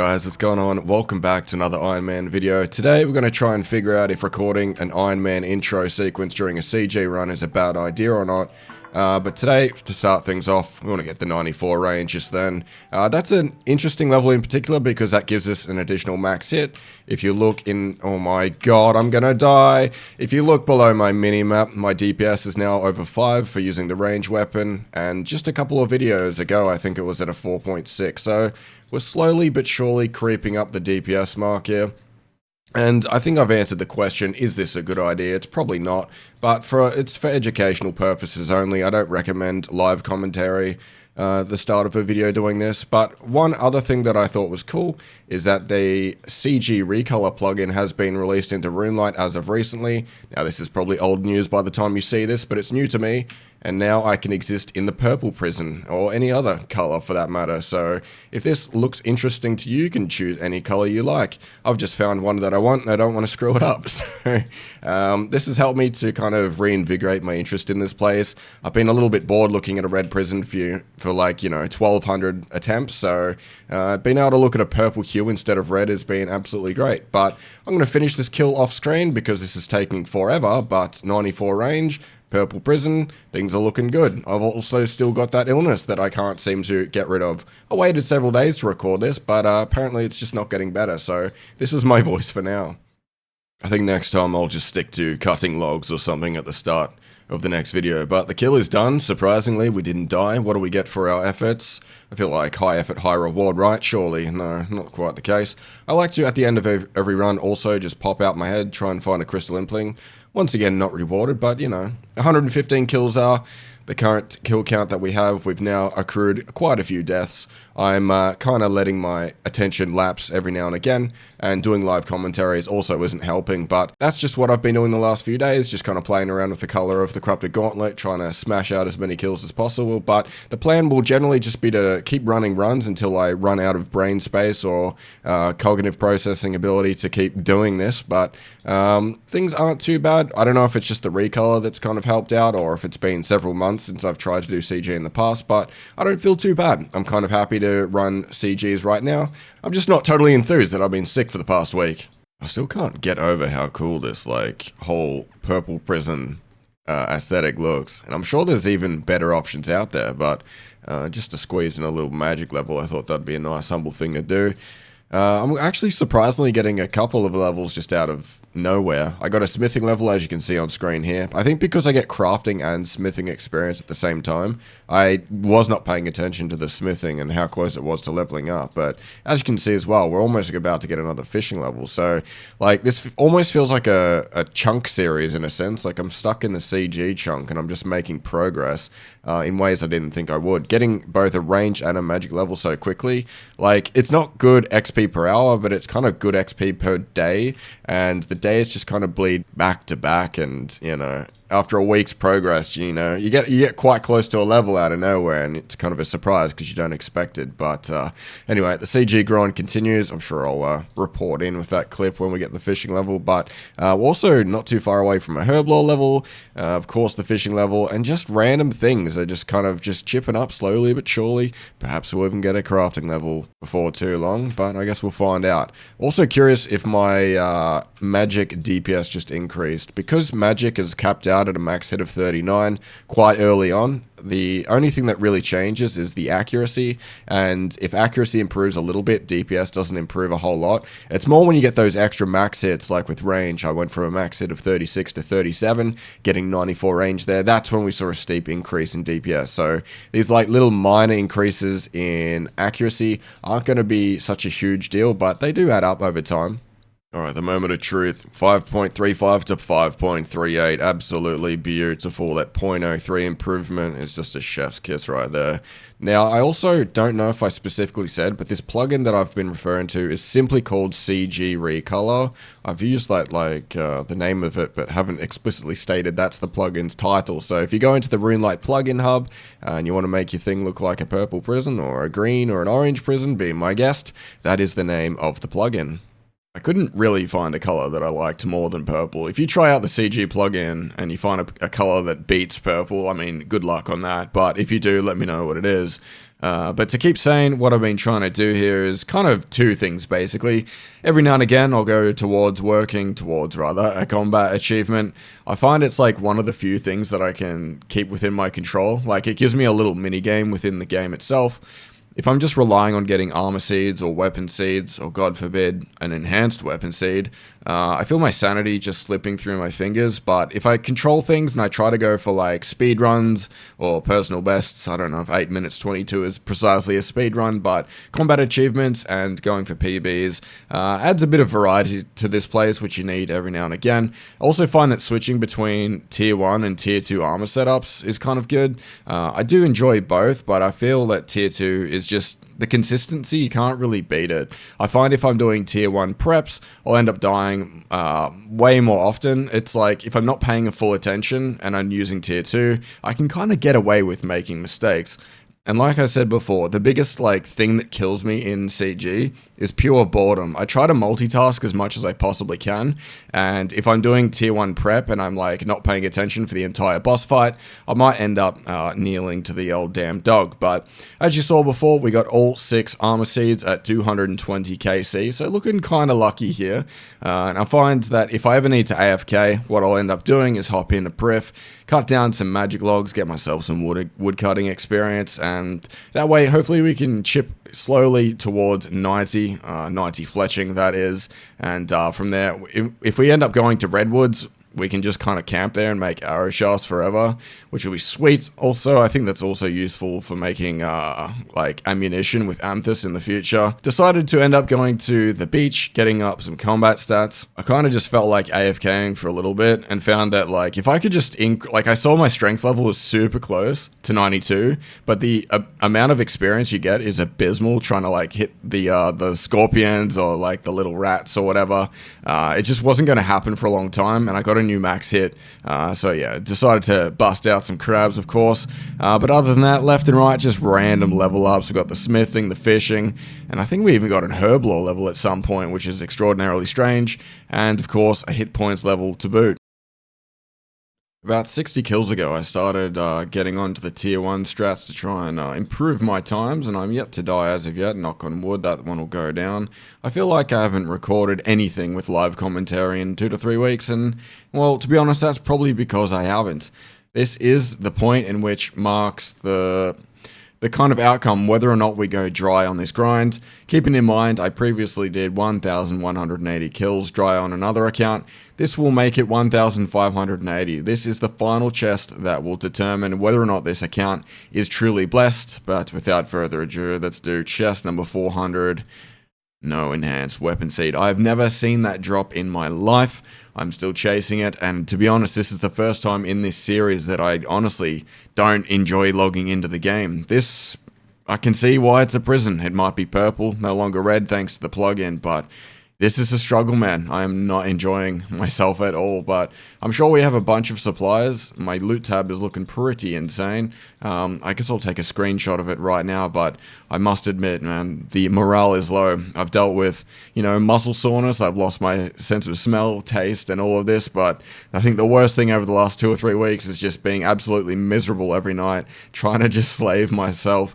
guys, what's going on? Welcome back to another Ironman video. Today we're going to try and figure out if recording an Ironman intro sequence during a CG run is a bad idea or not. But today, to start things off, we want to get the 94 range just then. That's an interesting level in particular because that gives us an additional max hit. If you look in, oh my god, I'm gonna die. If you look below my mini-map, my DPS is now over 5 for using the range weapon. And just a couple of videos ago, I think it was at a 4.6. So we're slowly but surely creeping up the DPS mark here. And I think I've answered the question, is this a good idea? It's probably not, but it's for educational purposes only. I don't recommend live commentary the start of a video doing this. But one other thing that I thought was cool is that the CG recolor plugin has been released into RuneLite as of recently. Now this is probably old news by the time you see this, but it's new to me. And now I can exist in the purple prison, or any other color for that matter. So if this looks interesting to you, you can choose any color you like. I've just found one that I want, and I don't want to screw it up. So this has helped me to kind of reinvigorate my interest in this place. I've been a little bit bored looking at a red prison for like, 1,200 attempts. So being able to look at a purple hue instead of red has been absolutely great. But I'm going to finish this kill off screen because this is taking forever, but 94 range, purple prison, things are looking good. I've also still got that illness that I can't seem to get rid of. I waited several days to record this, but apparently it's just not getting better, so this is my voice for now. I think next time I'll just stick to cutting logs or something at the start of the next video, but the kill is done. Surprisingly, we didn't die. What do we get for our efforts? I feel like high effort, high reward, right? Surely. No, not quite the case. I like to, at the end of every run, also just pop out my head, try and find a crystal impling. Once again, not rewarded, but 115 kills are the current kill count that we have. We've now accrued quite a few deaths. I'm kind of letting my attention lapse every now and again, and doing live commentaries also isn't helping, but that's just what I've been doing the last few days, just kind of playing around with the color of the corrupted Gauntlet, trying to smash out as many kills as possible. But the plan will generally just be to keep running runs until I run out of brain space or cognitive processing ability to keep doing this, but things aren't too bad. I don't know if it's just the recolor that's kind of helped out, or if it's been several months since I've tried to do CG in the past, but I don't feel too bad. I'm kind of happy to run CGs right now. I'm just not totally enthused that I've been sick for the past week. I still can't get over how cool this whole purple prison aesthetic looks, and I'm sure there's even better options out there, but just to squeeze in a little magic level, I thought that'd be a nice humble thing to do. I'm actually surprisingly getting a couple of levels just out of nowhere. I got a smithing level, as you can see on screen here. I think because I get crafting and smithing experience at the same time, I was not paying attention to the smithing and how close it was to leveling up. But as you can see as well, we're almost about to get another fishing level. So this almost feels like a chunk series in a sense. Like I'm stuck in the CG chunk and I'm just making progress in ways I didn't think I would. Getting both a range and a magic level so quickly, it's not good XP per hour, but it's kind of good XP per day, and the days just kind of bleed back to back, and after a week's progress, you get quite close to a level out of nowhere, and it's kind of a surprise because you don't expect it. But anyway, the CG grind continues. I'm sure I'll report in with that clip when we get the fishing level, but we're also not too far away from a herb lore level, of course the fishing level, and just random things are just kind of just chipping up slowly but surely. Perhaps we'll even get a crafting level before too long, but I guess we'll find out. Also curious if my magic DPS just increased, because magic is capped out at a max hit of 39 quite early on. The only thing that really changes is the accuracy, and if accuracy improves a little bit, DPS doesn't improve a whole lot. It's more when you get those extra max hits, like with range. I went from a max hit of 36 to 37, getting 94 range there. That's when we saw a steep increase in DPS. So these little minor increases in accuracy aren't going to be such a huge deal, but they do add up over time. Alright, the moment of truth, 5.35 to 5.38, absolutely beautiful. That 0.03 improvement is just a chef's kiss right there. Now, I also don't know if I specifically said, but this plugin that I've been referring to is simply called CG Recolor. I've used the name of it, but haven't explicitly stated that's the plugin's title. So if you go into the RuneLite plugin hub and you want to make your thing look like a purple prison or a green or an orange prison, be my guest, that is the name of the plugin. I couldn't really find a color that I liked more than purple. If you try out the CG plugin and you find a color that beats purple, I mean, good luck on that. But if you do, let me know what it is. But to keep saying, what I've been trying to do here is kind of two things, basically. Every now and again, I'll go working towards a combat achievement. I find it's like one of the few things that I can keep within my control. Like, it gives me a little mini game within the game itself. If I'm just relying on getting armor seeds or weapon seeds, or God forbid, an enhanced weapon seed, I feel my sanity just slipping through my fingers. But if I control things and I try to go for like speed runs or personal bests, I don't know if 8 minutes 22 is precisely a speed run, but combat achievements and going for PBs adds a bit of variety to this place, which you need every now and again. I also find that switching between tier 1 and tier 2 armor setups is kind of good. I do enjoy both, but I feel that tier 2 is just the consistency, you can't really beat it. I find if I'm doing tier 1 preps, I'll end up dying way more often. It's like if I'm not paying full attention and I'm using tier 2, I can kind of get away with making mistakes. And like I said before, the biggest thing that kills me in CG is pure boredom. I try to multitask as much as I possibly can, and if I'm doing tier 1 prep and I'm not paying attention for the entire boss fight, I might end up kneeling to the old damn dog. But as you saw before, we got all 6 armor seeds at 220 KC, so looking kind of lucky here. And I find that if I ever need to AFK, what I'll end up doing is hop into Priff, cut down some magic logs, get myself some wood cutting experience, and that way hopefully we can chip slowly towards 90 fletching, that is, and from there, if we end up going to redwoods, we can just kind of camp there and make arrow shafts forever, which will be sweet. Also, I think that's also useful for making ammunition with amethyst in the future. Decided to end up going to the beach, getting up some combat stats. I kind of just felt like AFKing for a little bit and found that if I could just I saw my strength level was super close to 92, but the amount of experience you get is abysmal trying to hit the scorpions or the little rats or whatever. It just wasn't going to happen for a long time, and I got a new max hit, so yeah, decided to bust out some crabs, of course, but other than that, left and right, just random level ups. We got the smithing, the fishing, and I think we even got an herb lore level at some point, which is extraordinarily strange, and of course a hit points level to boot. About 60 kills ago, I started getting onto the tier 1 strats to try and improve my times, and I'm yet to die as of yet, knock on wood, that one will go down. I feel like I haven't recorded anything with live commentary in 2 to 3 weeks, and, well, to be honest, that's probably because I haven't. This is the point in which marks the kind of outcome, whether or not we go dry on this grind. Keeping in mind, I previously did 1,180 kills dry on another account. This will make it 1,580. This is the final chest that will determine whether or not this account is truly blessed. But without further ado, let's do chest number 400. No enhanced weapon seed. I've never seen that drop in my life. I'm still chasing it, and to be honest, this is the first time in this series that I honestly don't enjoy logging into the game. This, I can see why it's a prison. It might be purple, no longer red thanks to the plugin, but this is a struggle, man. I am not enjoying myself at all, but I'm sure we have a bunch of suppliers. My loot tab is looking pretty insane. I guess I'll take a screenshot of it right now, but I must admit, man, the morale is low. I've dealt with, muscle soreness. I've lost my sense of smell, taste, and all of this, but I think the worst thing over the last 2 or 3 weeks is just being absolutely miserable every night, trying to just slave myself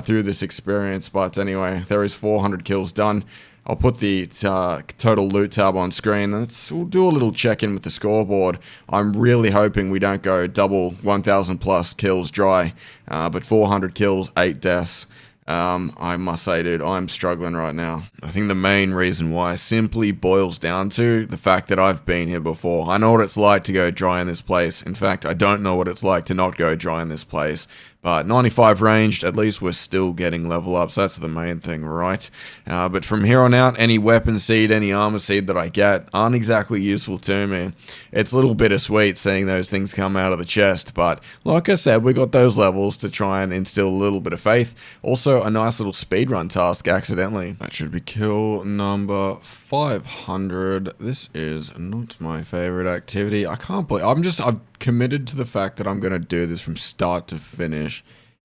through this experience. But anyway, there is 400 kills done. I'll put the total loot tab on screen. We'll do a little check-in with the scoreboard. I'm really hoping we don't go double 1,000 plus kills dry, but 400 kills, 8 deaths. I must say, dude, I'm struggling right now. I think the main reason why simply boils down to the fact that I've been here before. I know what it's like to go dry in this place. In fact, I don't know what it's like to not go dry in this place. But 95 ranged, at least we're still getting level ups. That's the main thing, right? But from here on out, any weapon seed, any armor seed that I get aren't exactly useful to me. It's a little bittersweet seeing those things come out of the chest, but like I said, we got those levels to try and instill a little bit of faith. Also, a nice little speedrun task accidentally. That should be kill number 500. This is not my favorite activity. I can't believe I've committed to the fact that I'm going to do this from start to finish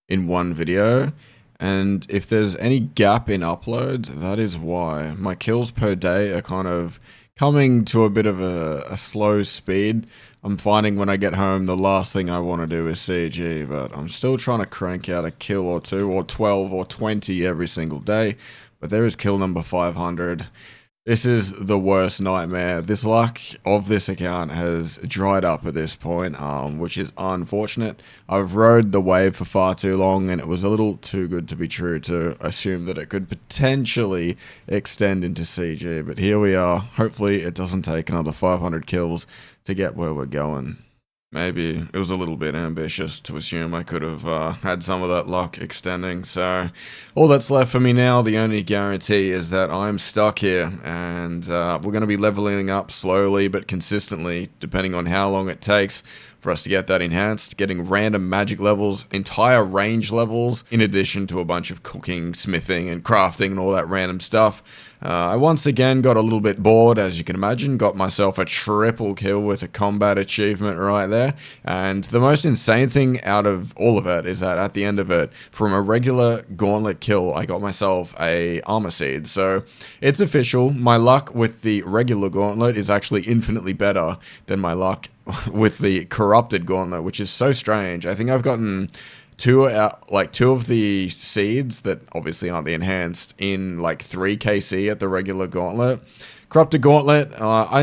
in one video, And if there's any gap in uploads, that is why. My kills per day are kind of coming to a bit of a slow speed. I'm finding when I get home, the last thing I want to do is CG, but I'm still trying to crank out a kill or 2 or 12 or 20 every single day. But there is kill number 500. This is the worst nightmare. This luck of this account has dried up at this point, which is unfortunate. I've rode the wave for far too long, and it was a little too good to be true to assume that it could potentially extend into CG. But here we are. Hopefully it doesn't take another 500 kills to get where we're going. Maybe it was a little bit ambitious to assume I could have had some of that luck extending. So all that's left for me now, the only guarantee is that I'm stuck here, and we're going to be leveling up slowly but consistently, depending on how long it takes for us to get that enhanced, getting random magic levels, entire range levels, in addition to a bunch of cooking, smithing, and crafting and all that random stuff. I once again got a little bit bored, as you can imagine, got myself a triple kill with a combat achievement right there, and the most insane thing out of all of it is that at the end of it, from a regular Gauntlet kill, I got myself a armor seed. So it's official, my luck with the regular Gauntlet is actually infinitely better than my luck with the corrupted Gauntlet, which is so strange. I think I've gotten two of the seeds that obviously aren't the enhanced in like 3 KC at the regular Gauntlet. Corrupted Gauntlet,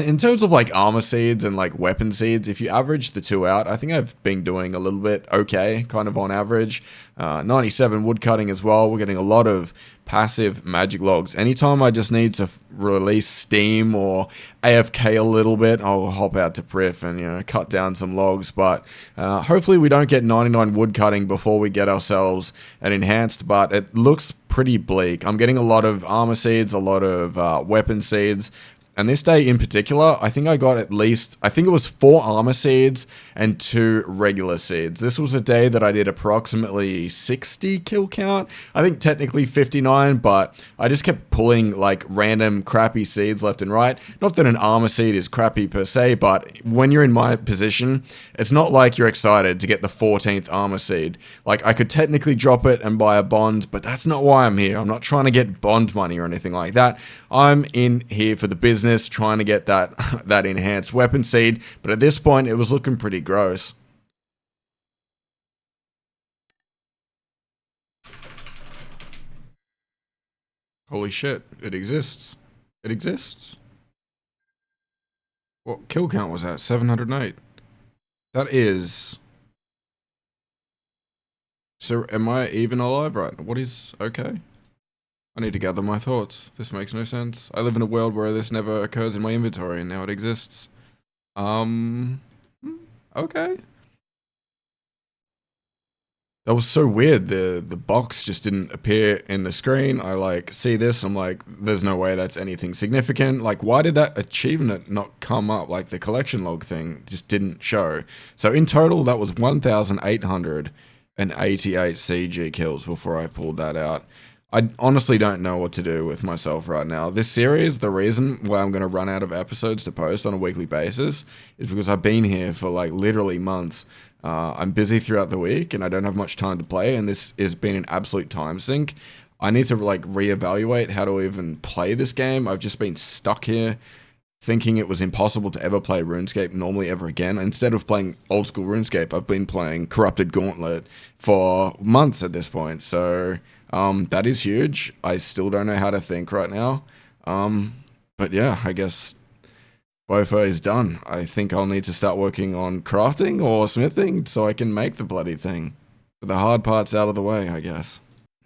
in terms of like armor seeds and like weapon seeds, if you average the 2 out, I think I've been doing a little bit okay, kind of on average. 97 woodcutting as well. We're getting a lot of passive magic logs. Anytime I just need to release steam or AFK a little bit, I'll hop out to Priff and cut down some logs. But hopefully we don't get 99 woodcutting before we get ourselves an enhanced. But it looks pretty bleak. I'm getting a lot of armor seeds, a lot of weapon seeds. And this day in particular, I think I got at least, I think it was 4 armor seeds and 2 regular seeds. This was a day that I did approximately 60 kill count. I think technically 59, but I just kept pulling like random crappy seeds left and right. Not that an armor seed is crappy per se, but when you're in my position, it's not like you're excited to get the 14th armor seed. Like I could technically drop it and buy a bond, but that's not why I'm here. I'm not trying to get bond money or anything like that. I'm in here for the business, trying to get that enhanced weapon seed, but at this point it was looking pretty gross. Holy shit, it exists. It exists. What kill count was that? 708. That is... So am I even alive right now? What is... Okay. I need to gather my thoughts. This makes no sense. I live in a world where this never occurs in my inventory, and now it exists. Okay. That was so weird. The box just didn't appear in the screen. I like see this. I'm like, there's no way that's anything significant. Like, why did that achievement not come up? Like the collection log thing just didn't show. So in total, that was 1,888 CG kills before I pulled that out. I honestly don't know what to do with myself right now. This series, the reason why I'm going to run out of episodes to post on a weekly basis is because I've been here for like literally months. I'm busy throughout the week and I don't have much time to play, and this has been an absolute time sink. I need to like reevaluate how to even play this game. I've just been stuck here thinking it was impossible to ever play RuneScape normally ever again. Instead of playing old school RuneScape, I've been playing Corrupted Gauntlet for months at this point. So that is huge. I still don't know how to think right now. But yeah, I guess Bofa is done. I think I'll need to start working on crafting or smithing so I can make the bloody thing. But the hard part's out of the way, I guess.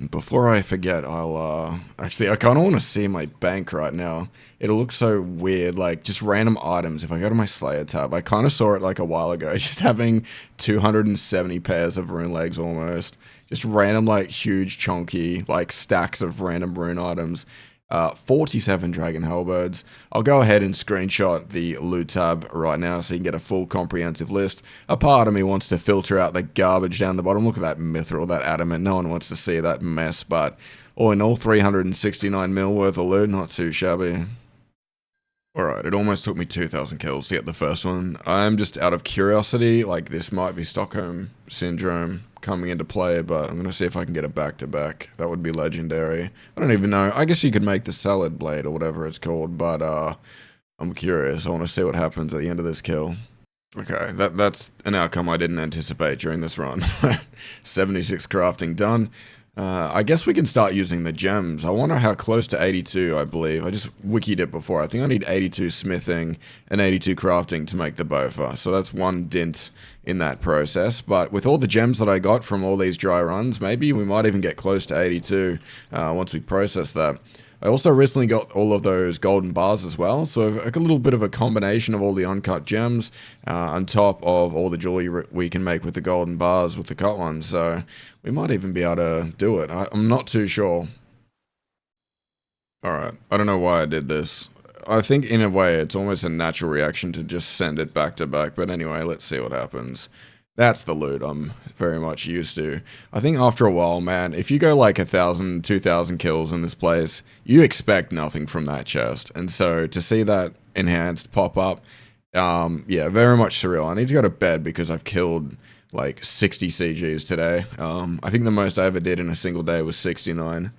Before I forget, I'll, actually, I kind of want to see my bank right now. It'll look so weird, like, just random items. If I go to my Slayer tab, I kind of saw it, like, a while ago, just having 270 pairs of rune legs, almost. Just random, like, huge, chunky, like, stacks of random rune items. 47 dragon halberds. I'll go ahead and screenshot the loot tab right now so you can get a full comprehensive list. A part of me wants to filter out the garbage down the bottom. Look at that mithril, that adamant. No one wants to see that mess, but all in all, 369 mil worth of loot. Not too shabby. Alright, it almost took me 2,000 kills to get the first one. I'm just out of curiosity, like this might be Stockholm Syndrome coming into play, but I'm gonna see if I can get a back-to-back. That would be legendary. I don't even know. I guess you could make the salad blade or whatever it's called, but I'm curious. I want to see what happens at the end of this kill. Okay, that's an outcome I didn't anticipate during this run. 76 crafting done. I guess we can start using the gems. I wonder how close to 82, I believe. I just wikied it before. I think I need 82 smithing and 82 crafting to make the bofa. So that's one dint in that process. But with all the gems that I got from all these dry runs, maybe we might even get close to 82 once we process that. I also recently got all of those golden bars as well, so a little bit of a combination of all the uncut gems on top of all the jewelry we can make with the golden bars with the cut ones, so we might even be able to do it. I'm not too sure. Alright, I don't know why I did this. I think in a way it's almost a natural reaction to just send it back to back, but anyway, let's see what happens. That's the loot I'm very much used to. I think after a while, man, if you go like 1,000, 2,000 kills in this place, you expect nothing from that chest. And so to see that enhanced pop up, yeah, very much surreal. I need to go to bed because I've killed like 60 CGs today. I think the most I ever did in a single day was 69.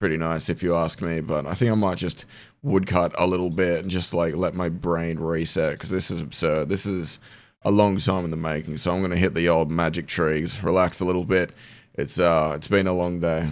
Pretty nice if you ask me, but I think I might just woodcut a little bit and just like let my brain reset because this is absurd. This is a long time in the making, so I'm gonna hit the old magic trees, relax a little bit. It's been a long day.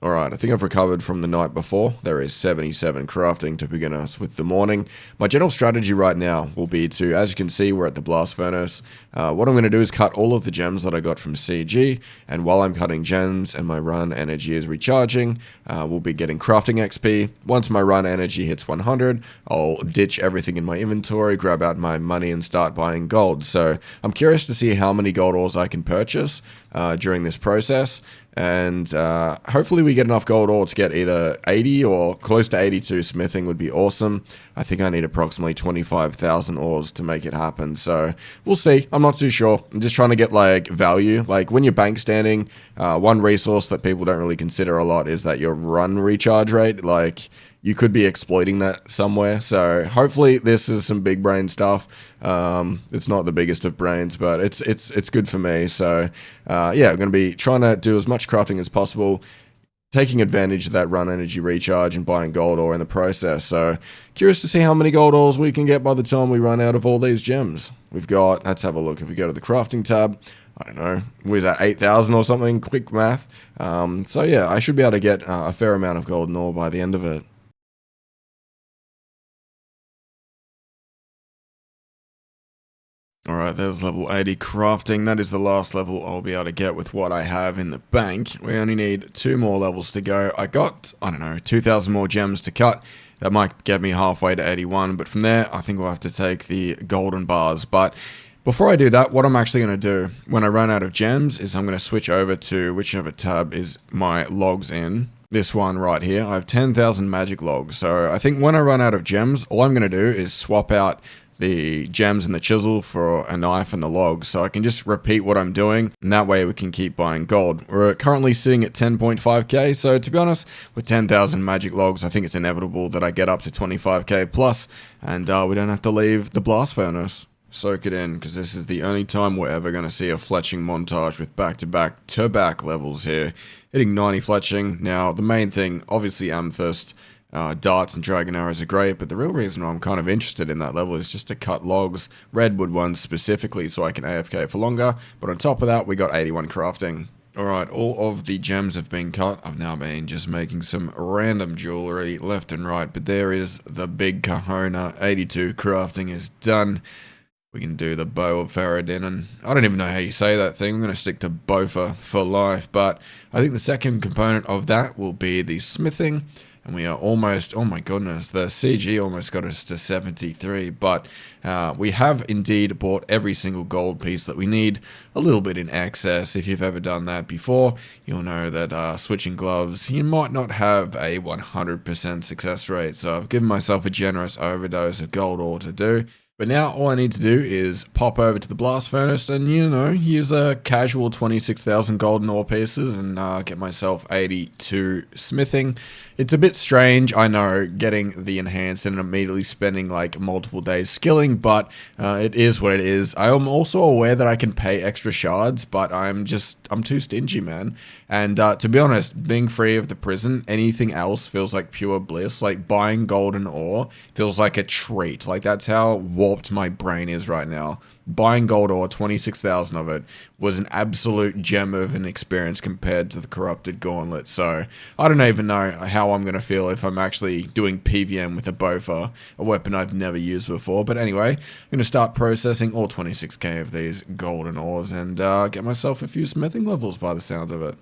Alright, I think I've recovered from the night before. There is 77 crafting to begin us with the morning. My general strategy right now will be to, as you can see, we're at the blast furnace. What I'm going to do is cut all of the gems that I got from CG, and while I'm cutting gems and my run energy is recharging, we'll be getting crafting XP. Once my run energy hits 100, I'll ditch everything in my inventory, grab out my money and start buying gold. So I'm curious to see how many gold ores I can purchase during this process. And hopefully we get enough gold ore to get either 80 or close to 82 smithing would be awesome. I think I need approximately 25,000 ores to make it happen, so we'll see. I'm not too sure. I'm just trying to get like value. Like when you're bank standing, one resource that people don't really consider a lot is that your run recharge rate. Like you could be exploiting that somewhere. So hopefully this is some big brain stuff. It's not the biggest of brains, but it's good for me. So yeah, I'm going to be trying to do as much crafting as possible, taking advantage of that run energy recharge and buying gold ore in the process. So curious to see how many gold ores we can get by the time we run out of all these gems. We've got, let's have a look. If we go to the crafting tab, I don't know, was that 8,000 or something? Quick math. So yeah, I should be able to get a fair amount of golden ore by the end of it. Alright, there's level 80 crafting. That is the last level I'll be able to get with what I have in the bank. We only need 2 more levels to go. I got, I don't know, 2,000 more gems to cut. That might get me halfway to 81, but from there, I think we'll have to take the golden bars. But before I do that, what I'm actually going to do when I run out of gems is I'm going to switch over to whichever tab is my logs in. This one right here. I have 10,000 magic logs. So I think when I run out of gems, all I'm going to do is swap out the gems and the chisel for a knife and the logs, so I can just repeat what I'm doing, and that way we can keep buying gold. We're currently sitting at 10.5k, so to be honest, with 10,000 magic logs, I think it's inevitable that I get up to 25k plus, and we don't have to leave the blast furnace. Soak it in, because this is the only time we're ever going to see a fletching montage with back-to-back to-back levels here. Hitting 90 fletching. Now, the main thing, obviously amethyst, darts and dragon arrows are great, but the real reason why I'm kind of interested in that level is just to cut logs, redwood ones specifically, so I can AFK for longer. But on top of that, we got 81 crafting. Alright, all of the gems have been cut. I've now been just making some random jewelry left and right, but there is the big kahuna. 82 crafting is done. We can do the bow of Faradin, and I don't even know how you say that thing. I'm going to stick to bofa for life, but I think the second component of that will be the smithing. And we are almost, oh my goodness, the CG almost got us to 73, but we have indeed bought every single gold piece that we need, a little bit in excess. If you've ever done that before, you'll know that switching gloves, you might not have a 100% success rate, so I've given myself a generous overdose of gold ore to do. But now all I need to do is pop over to the blast furnace and, you know, use a casual 26,000 golden ore pieces and get myself 82 smithing. It's a bit strange, I know, getting the enhanced and immediately spending like multiple days skilling, but it is what it is. I am also aware that I can pay extra shards, but I'm too stingy, man. And to be honest, being free of the prison, anything else feels like pure bliss. Like buying golden ore feels like a treat. Like that's how warped my brain is right now. Buying gold ore, 26,000 of it, was an absolute gem of an experience compared to the corrupted Gauntlet. So I don't even know how I'm going to feel if I'm actually doing PVM with a Bofa, a weapon I've never used before. But anyway, I'm going to start processing all 26k of these golden ores and get myself a few smithing levels by the sounds of it.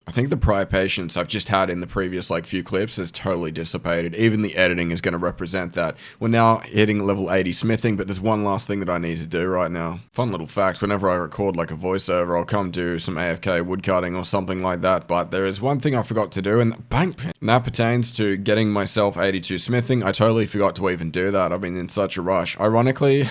I think the prior patience I've just had in the previous few clips has totally dissipated. Even the editing is going to represent that. We're now hitting level 80 smithing, but there's one last thing that I need to do right now. Fun little fact, whenever I record like a voiceover, I'll come do some AFK woodcutting or something like that, but there is one thing I forgot to do, and that pertains to getting myself 82 smithing. I totally forgot to even do that. I've been in such a rush. Ironically,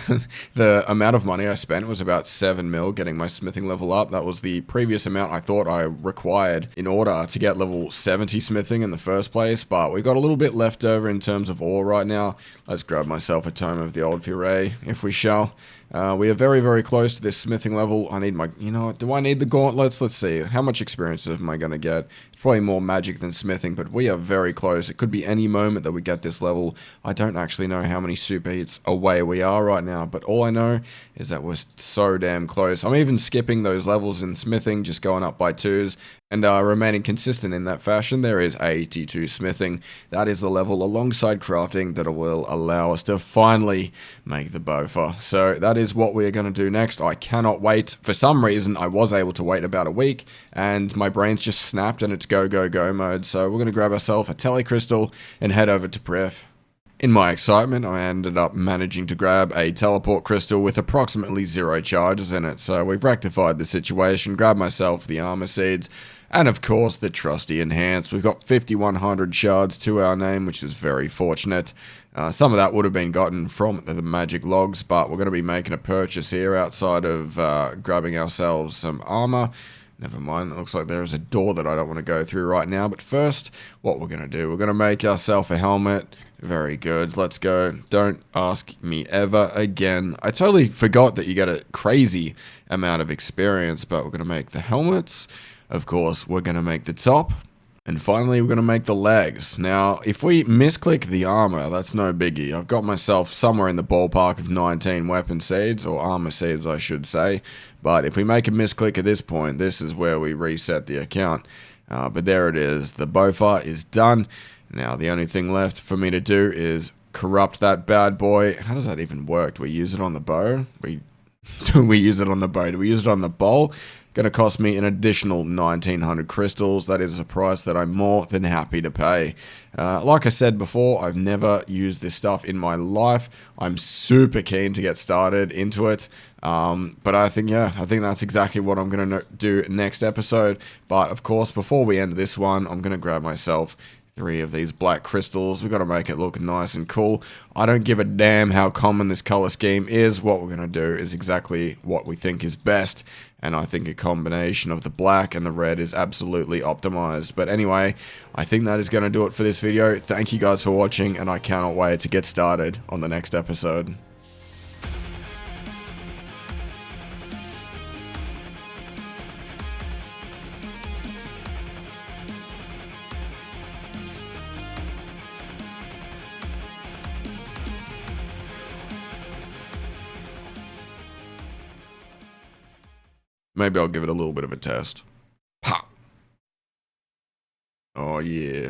the amount of money I spent was about 7 mil getting my smithing level up. That was the previous amount I thought I required in order to get level 70 smithing in the first place, but we got a little bit left over in terms of ore right now. Let's grab myself a Tome of the Old Furet, if we shall. We are very, very close to this smithing level. I need my, you know what, do I need the gauntlets? Let's see, how much experience am I going to get? It's probably more magic than smithing, but we are very close. It could be any moment that we get this level. I don't actually know how many super hits away we are right now, but all I know is that we're so damn close. I'm even skipping those levels in smithing, just going up by 2s, and remaining consistent in that fashion. There is 82 smithing. That is the level alongside crafting that will allow us to finally make the Bofa. So that is what we're going to do next. I cannot wait. For some reason, I was able to wait about a week, and my brain's just snapped and it's go, go, go mode. So we're going to grab ourselves a telecrystal and head over to Pref. In my excitement, I ended up managing to grab a teleport crystal with approximately 0 charges in it, so we've rectified the situation, grabbed myself the armor seeds, and of course the trusty enhanced. We've got 5100 shards to our name, which is very fortunate. Some of that would have been gotten from the magic logs, but we're going to be making a purchase here outside of grabbing ourselves some armor. Never mind, it looks like there is a door that I don't want to go through right now, but first, what we're going to do, we're going to make ourselves a helmet. Very good, let's go. Don't ask me ever again. I totally forgot that you get a crazy amount of experience, but we're going to make the helmets. Of course, we're going to make the top. And finally, we're going to make the legs. Now, if we misclick the armor, that's no biggie. I've got myself somewhere in the ballpark of 19 weapon seeds, or armor seeds, I should say. But if we make a misclick at this point, this is where we reset the account. But there it is. The Bofa is done. Now, the only thing left for me to do is corrupt that bad boy. How does that even work? Do we use it on the bow? Do we use it on the bow? Do we use it on the bowl? Going to cost me an additional 1900 crystals. That is a price that I'm more than happy to pay. Like I said before, I've never used this stuff in my life. I'm super keen to get started into it. But I think that's exactly what I'm going to do next episode. But of course, before we end this one, I'm going to grab myself 3 of these black crystals. We've got to make it look nice and cool. I don't give a damn how common this color scheme is. What we're going to do is exactly what we think is best. And I think a combination of the black and the red is absolutely optimized. But anyway, I think that is going to do it for this video. Thank you guys for watching, and I cannot wait to get started on the next episode. Maybe I'll give it a little bit of a test. Ha! Oh yeah.